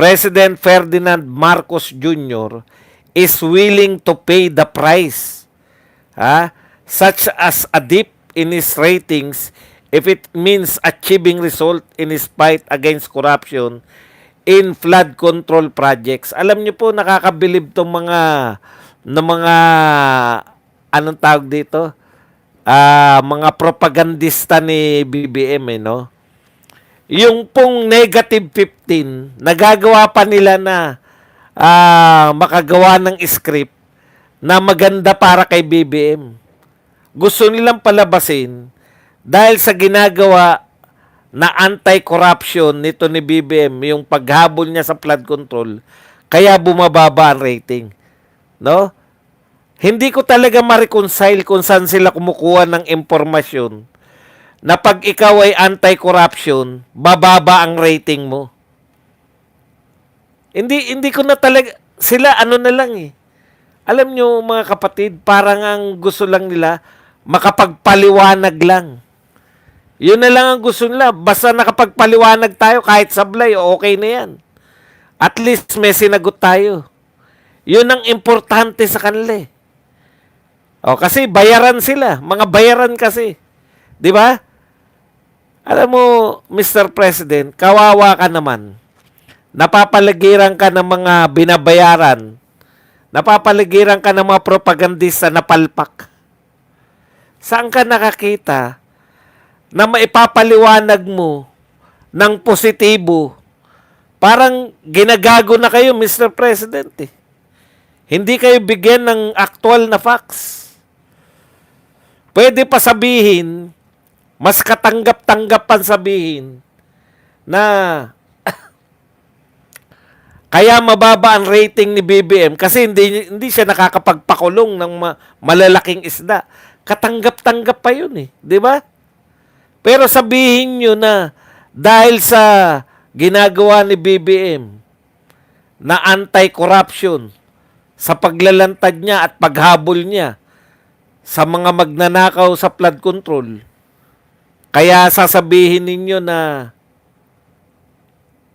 President Ferdinand Marcos Jr. is willing to pay the price, such as a dip in his ratings if it means achieving result in his fight against corruption in flood control projects. Alam niyo po, nakakabilib tong mga anong tawag dito? Mga propagandista ni BBM, no? Yung pong negative 15, nagagawa pa nila na makagawa ng script na maganda para kay BBM. Gusto nilang palabasin dahil sa ginagawa na anti-corruption nito ni BBM, yung paghabol niya sa flood control, kaya bumababa ang rating. No? Hindi ko talaga ma-reconcile kung saan sila kumukuha ng impormasyon na pag ikaw ay anti-corruption, bababa ang rating mo. Hindi ko na talaga, sila ano na lang eh. Alam nyo mga kapatid, parang ang gusto lang nila, makapagpaliwanag lang. Yun na lang ang gusto nila. Basta nakapagpaliwanag tayo, kahit sablay, okay na yan. At least may sinagot tayo. Yun ang importante sa kanila eh. Kasi bayaran sila. Mga bayaran kasi. Di ba? Alam mo, Mr. President, kawawa ka naman. Napapaligiran ka ng mga binabayaran. Napapaligiran ka ng mga propagandista na palpak. Saan ka nakakita na maipapaliwanag mo ng positibo? Parang ginagago na kayo, Mr. President. Hindi kayo bigyan ng actual na facts. Pwede pa sabihin, mas katanggap-tanggapan sabihin na kaya mababa ang rating ni BBM kasi hindi siya nakakapagpakulong ng malalaking isda. Katanggap-tanggap pa yun eh. Di ba? Pero sabihin nyo na dahil sa ginagawa ni BBM na anti-corruption sa paglalantad niya at paghabol niya sa mga magnanakaw sa flood control, kaya sasabihin ninyo na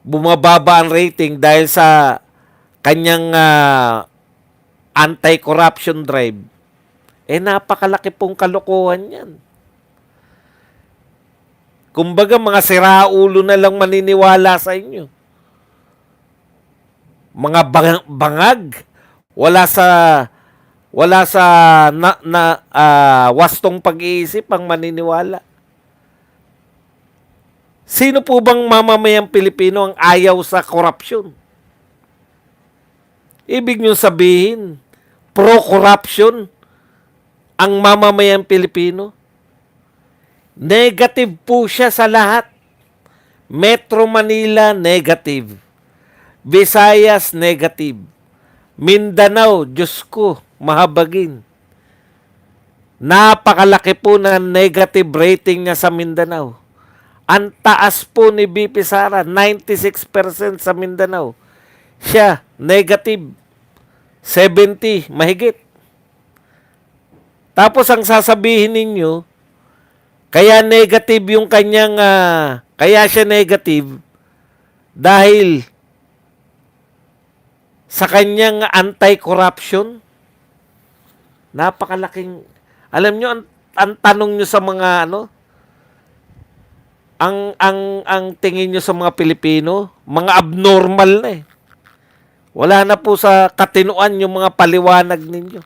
bumababa ang rating dahil sa kanyang anti-corruption drive. Napakalaki pong kalokohan yan. Kumbaga, mga siraulo na lang maniniwala sa inyo. Mga bangag. Wala sa wastong pag-iisip ang maniniwala. Sino po bang mamamayang Pilipino ang ayaw sa korupsyon? Ibig nyo sabihin, pro-corruption ang mamamayang Pilipino? Negative po siya sa lahat. Metro Manila, negative. Visayas, negative. Mindanao, Diyos ko, mahabagin. Napakalaki po na negative rating niya sa Mindanao. Ang taas po ni BP Sara, 96% sa Mindanao. Siya, negative. 70, mahigit. Tapos ang sasabihin ninyo, kaya negative yung kanyang, kaya siya negative dahil sa kanyang anti-corruption. Napakalaking, alam nyo, ang tanong nyo sa mga ang tingin nyo sa mga Pilipino, mga abnormal na eh. Wala na po sa katinuan yung mga paliwanag ninyo.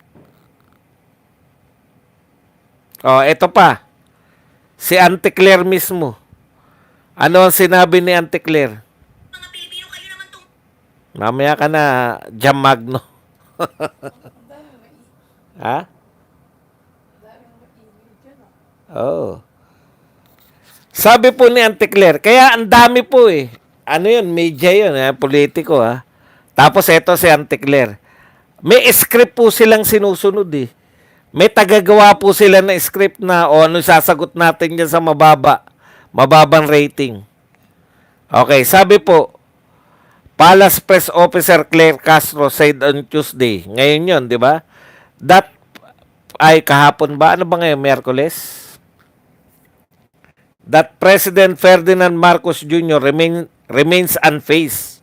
Ito pa. Si Auntie Claire mismo. Ano ang sinabi ni Auntie Claire? Mga Pilipino, kayo naman tong... Mamaya ka na, Jam Magno. Ha? Oh. Sabi po ni Auntie Claire, kaya ang dami po eh. Ano yun? Media yun, politiko ha. Tapos eto si Auntie Claire. May script po silang sinusunod eh. May tagagawa po sila na script na ano sasagot natin dyan sa mababang rating. Okay, sabi po, Palace Press Officer Claire Castro said on Tuesday. Ngayon yun, di ba? That ay kahapon ba? Ano ba ngayon? Miyerkules? That President Ferdinand Marcos Jr. remains unfazed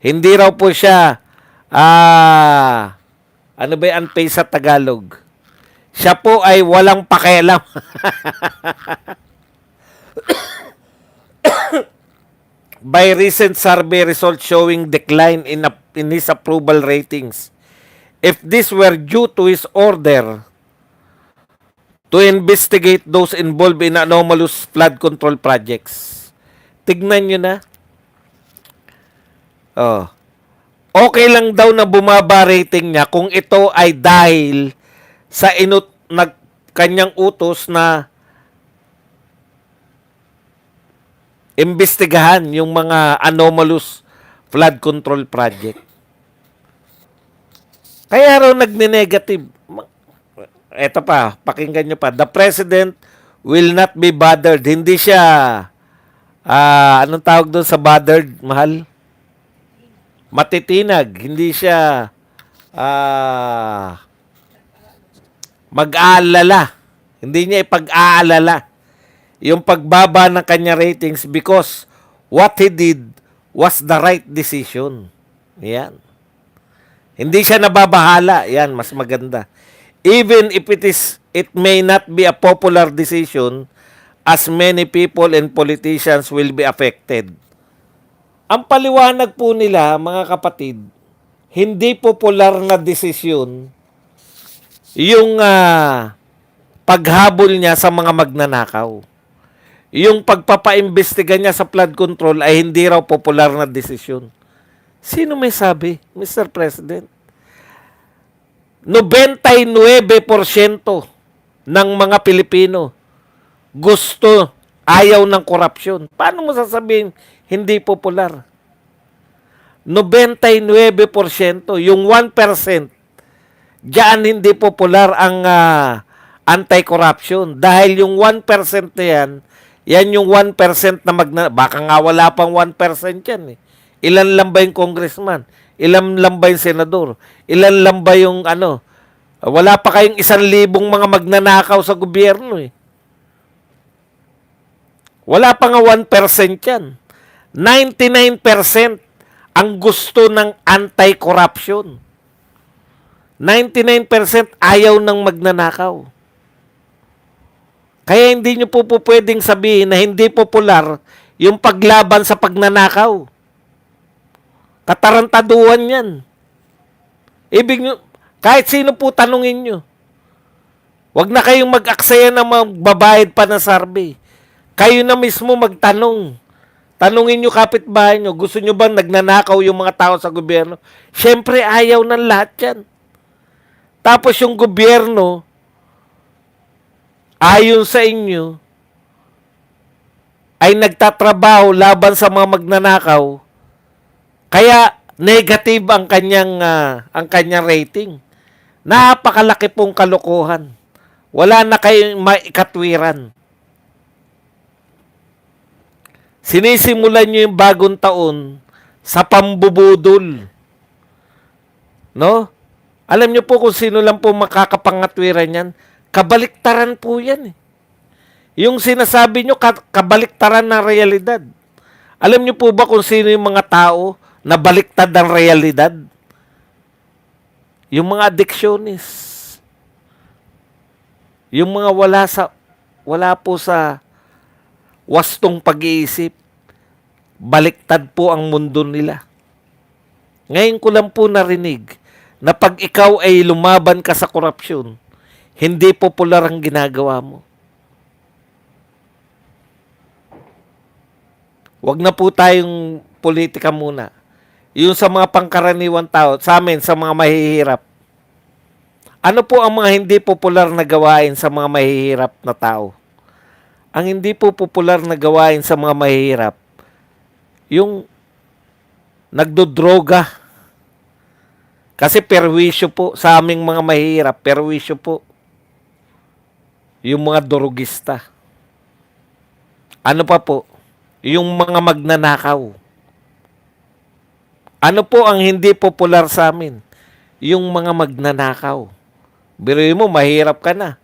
Hindi raw po siya, ano ba yung unpaid sa Tagalog? Siya po ay walang pakialam. By recent survey results showing decline in his approval ratings. If this were due to his order to investigate those involved in anomalous flood control projects. Tignan nyo na. Oh. Okay lang daw na bumaba rating niya kung ito ay dahil sa kanyang utos na imbestigahan yung mga anomalous flood control project. Kaya raw nagne-negative. Eto pa, pakinggan nyo pa. The President will not be bothered. Hindi siya, anong tawag doon sa bothered, mahal? Matitinag. Hindi siya, mag-aalala. Hindi niya ipag-aalala yung pagbaba ng kanya ratings because what he did was the right decision. Yan. Hindi siya nababahala. Yan, mas maganda. Even if it may not be a popular decision, as many people and politicians will be affected. Ang paliwanag po nila, mga kapatid, hindi popular na desisyon yung paghabol niya sa mga magnanakaw. Yung pagpapaimbestiga niya sa flood control ay hindi raw popular na desisyon. Sino may sabi, Mr. President? 99% ng mga Pilipino ayaw ng korupsyon. Paano mo sasabihin hindi popular? 99%, yung 1%, diyan hindi popular ang anti-corruption. Dahil yung 1% na yan yung 1% na baka nga wala pang 1% yan eh. Ilan lang ba yung congressman? Ilan lang ba yung senador? Ilan lang ba yung wala pa kayong 1,000 mga magnanakaw sa gobyerno eh. Wala pa nga 1% yan. 99% ang gusto ng anti-corruption. 99% ayaw ng magnanakaw. Kaya hindi nyo po pwedeng sabihin na hindi popular yung paglaban sa pagnanakaw. Katarantaduhan yan. Ibig nyo, kahit sino po tanungin nyo. Huwag na kayong mag-aksaya na magbabayad pa ng survey. Kayo na mismo magtanong. Tanungin nyo kapitbahay nyo, gusto nyo bang nagnanakaw yung mga tao sa gobyerno? Siyempre, ayaw ng lahat yan. Tapos yung gobyerno, ayon sa inyo, ay nagtatrabaho laban sa mga magnanakaw, kaya negative ang kanyang rating. Napakalaki pong kalokohan. Wala na kayong maikatwiran. Sinisimulan nyo yung bagong taon sa pambubudol. No? Alam nyo po kung sino lang po makakapangatwiran yan? Kabaliktaran po yan eh. Yung sinasabi nyo, kabaliktaran ng realidad. Alam nyo po ba kung sino yung mga tao na baliktad ang realidad? Yung mga addictionist. Yung mga wala po sa wastong pag-iisip. Baliktad po ang mundo nila. Ngayon ko lang po narinig na pag ikaw ay lumaban ka sa korupsyon, hindi popular ang ginagawa mo. Huwag na po tayong politika muna. Yung sa mga pangkaraniwan tao, sa amin, sa mga mahihirap. Ano po ang mga hindi popular na gawain sa mga mahihirap na tao? Ang hindi po popular na gawain sa mga mahihirap, yung nagdodroga. Kasi perwisyo po sa aming mga mahihirap, perwisyo po. Yung mga dorogista. Ano pa po? Yung mga magnanakaw. Ano po ang hindi popular sa amin? Yung mga magnanakaw. Biruin mo, mahirap ka na.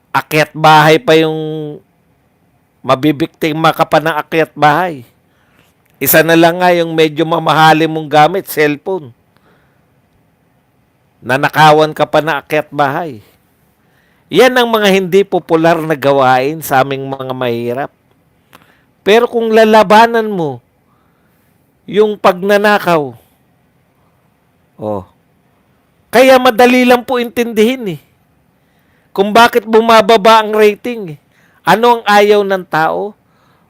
Akyat bahay pa yung mabibiktima ka pa ng akyat bahay. Isa na lang nga yung medyo mamahali mong gamit, cellphone. Nanakawan ka pa na akyat bahay. Yan ang mga hindi popular na gawain sa aming mga mahirap. Pero kung lalabanan mo yung pagnanakaw, oh, kaya madali lang po intindihin eh. Kung bakit bumababa ang rating eh. Ano ang ayaw ng tao?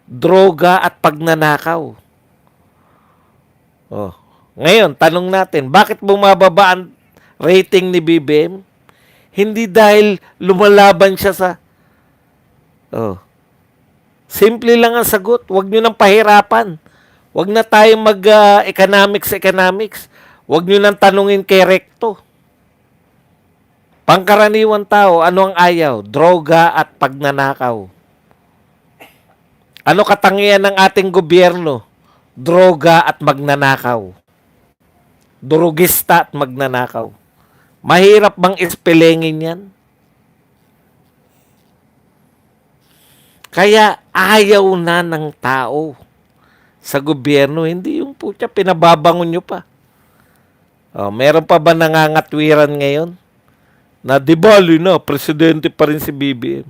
Droga at pagnanakaw. Oh. Ngayon, tanong natin, bakit bumababa ang rating ni BBM? Hindi dahil lumalaban siya sa... Oh. Simple lang ang sagot. Huwag nyo nang pahirapan. Huwag na tayo mag-economics. Huwag nyo nang tanungin kay Recto. Pangkaraniwan tao, ano ang ayaw? Droga at pagnanakaw. Ano katangian ng ating gobyerno? Droga at magnanakaw. Durugista at magnanakaw. Mahirap bang ispelengin yan? Kaya ayaw na ng tao sa gobyerno. Hindi yung putya, pinababangon nyo pa. Oh, meron pa ba nangangatwiran ngayon? Na di bali na, presidente pa rin si BBM.